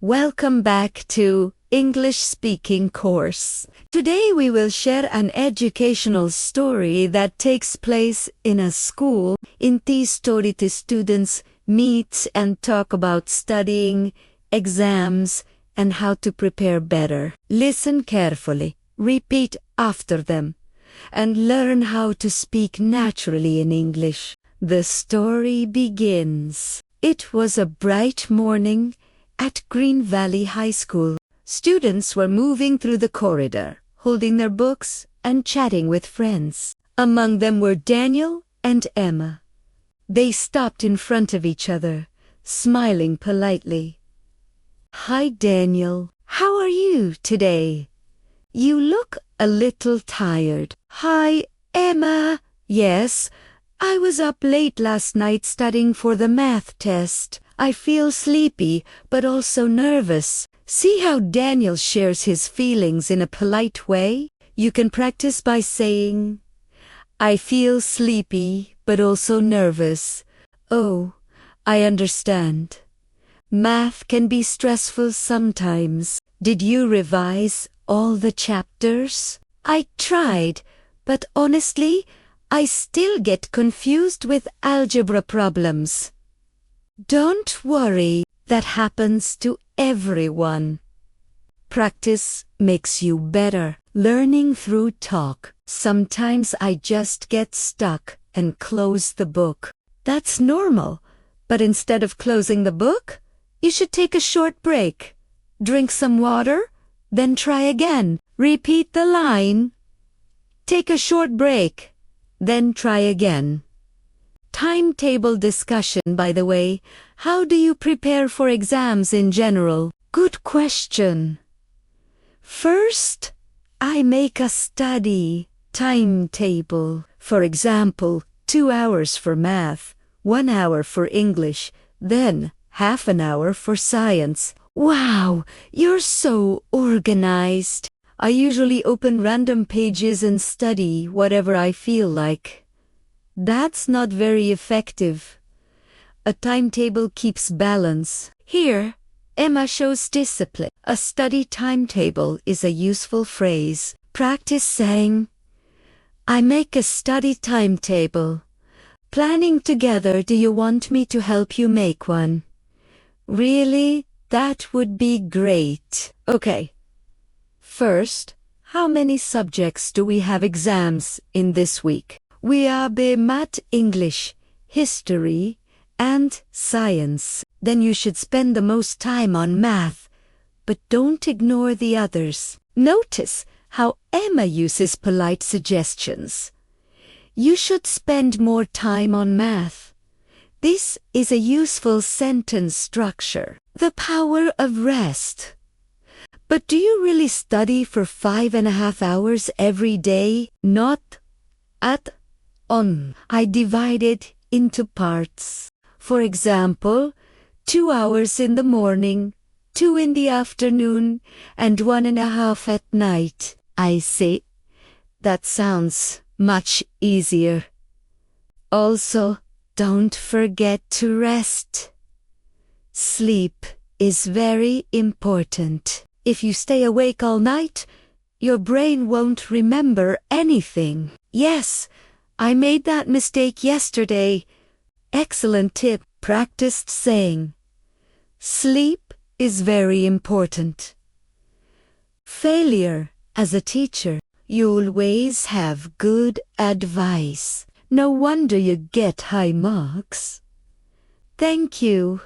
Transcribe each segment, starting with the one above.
Welcome back to English Speaking course. Today we will share an educational story that takes place in a school. In this story, the students meet and talk about studying, exams, and how to prepare better. Listen carefully, repeat after them, and learn how to speak naturally in English. The story begins. It was a bright morning at Green Valley High School. Students were moving through the corridor, holding their books and chatting with friends. Among them were Daniel and Emma. They stopped in front of each other, smiling politely. "Hi, Daniel. How are you today? You look a little tired." "Hi, Emma. Yes, I was up late last night studying for the math test. I feel sleepy, but also nervous." See how Daniel shares his feelings in a polite way? You can practice by saying, "I feel sleepy, but also nervous." "Oh, I understand. Math can be stressful sometimes." "Did you revise all the chapters?" "I tried, but honestly, I still get confused with algebra problems." "Don't worry, that happens to everyone. Practice makes you better. Learning through talk. Sometimes I just get stuck and close the book." "That's normal, but instead of closing the book, you should take a short break. Drink some water, then try again. Repeat the line. Take a short break, then try again." Timetable discussion, by the way. How do you prepare for exams in general? Good question. First, I make a study timetable. For example, 2 hours for math, 1 hour for English, then half an hour for science. Wow, you're so organized. I usually open random pages and study whatever I feel like. That's not very effective. A timetable keeps balance. Here, Emma shows discipline. A study timetable is a useful phrase. Practice saying, "I make a study timetable. Planning together. Do you want me to help you make one?" "Really? That would be great." Okay. First, how many subjects do we have exams in this week? We have math, English, history, and science. Then you should spend the most time on math, but don't ignore the others. Notice how Emma uses polite suggestions. You should spend more time on math. This is a useful sentence structure. The power of rest. But do you really study for 5.5 hours every day? Not at on. I divide it into parts. For example, 2 hours in the morning, 2 in the afternoon, and 1.5 at night. I see. That sounds much easier. Also, don't forget to rest. Sleep is very important. If you stay awake all night, your brain won't remember anything. Yes, I made that mistake yesterday. Excellent tip. Practiced saying, "Sleep is very important." Failure. As a teacher, you always have good advice. No wonder you get high marks. Thank you.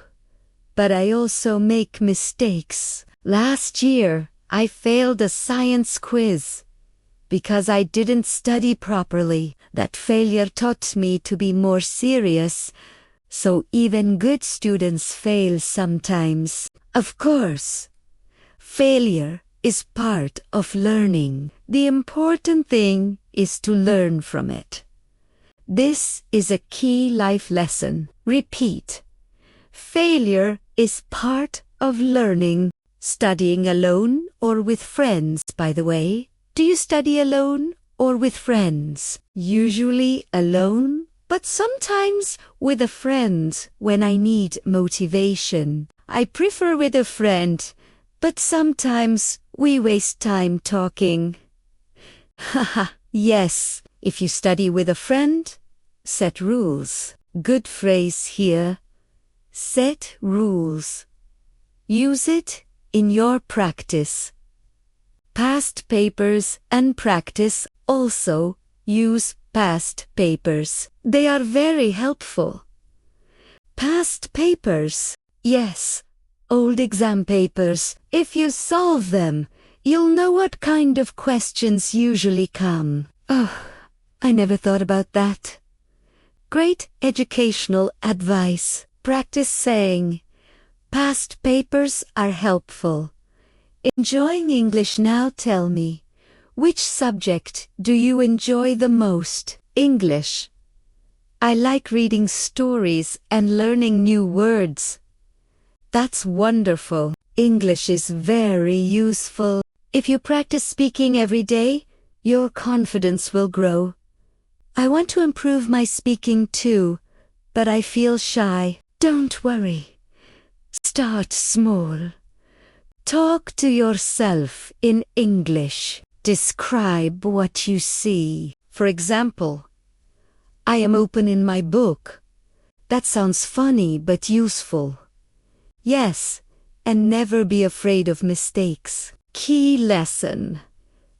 But I also make mistakes. Last year, I failed a science quiz because I didn't study properly. That failure taught me to be more serious, so even good students fail sometimes. Of course, failure is part of learning. The important thing is to learn from it. This is a key life lesson. Repeat. Failure is part of learning. Studying alone or with friends, by the way. Do you study alone or with friends? Usually alone, but sometimes with a friend when I need motivation. I prefer with a friend, but sometimes we waste time talking. Haha, yes, if you study with a friend, set rules. Good phrase here. Set rules. Use it in your practice. Past papers and practice also use past papers. They are very helpful. Past papers, yes, old exam papers. If you solve them, you'll know what kind of questions usually come. Oh, I never thought about that. Great educational advice. Practice saying, past papers are helpful. Enjoying English now. Tell me, which subject do you enjoy the most? English. I like reading stories and learning new words. That's wonderful. English is very useful. If you practice speaking every day, your confidence will grow. I want to improve my speaking too, but I feel shy. Don't worry. Start small. Talk to yourself in English. Describe what you see. For example, I am open in my book. That sounds funny but useful. Yes, and never be afraid of mistakes. Key lesson.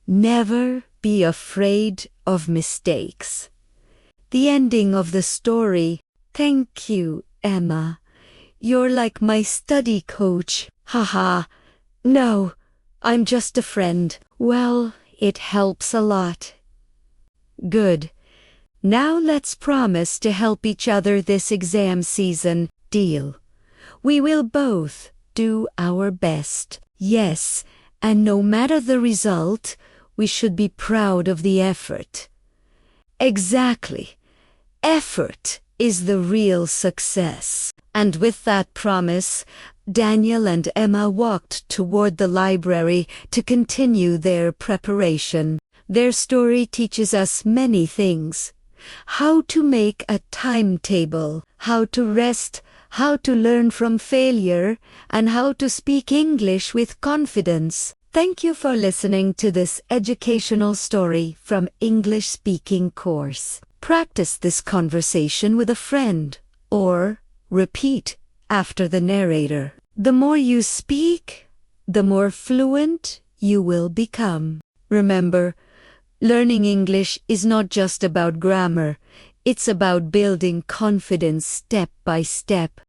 Never be afraid of mistakes. The ending of the story. Thank you, Emma. You're like my study coach. Haha. No, I'm just a friend. Well, it helps a lot. Good. Now let's promise to help each other this exam season. Deal? We will both do our best. Yes, and no matter the result, we should be proud of the effort. Exactly. Effort is the real success. And with that promise, Daniel and Emma walked toward the library to continue their preparation. Their story teaches us many things. How to make a timetable, how to rest, how to learn from failure, and how to speak English with confidence. Thank you for listening to this educational story from English Speaking Course. Practice this conversation with a friend, or repeat after the narrator. The more you speak, the more fluent you will become. Remember, learning English is not just about grammar, it's about building confidence step by step.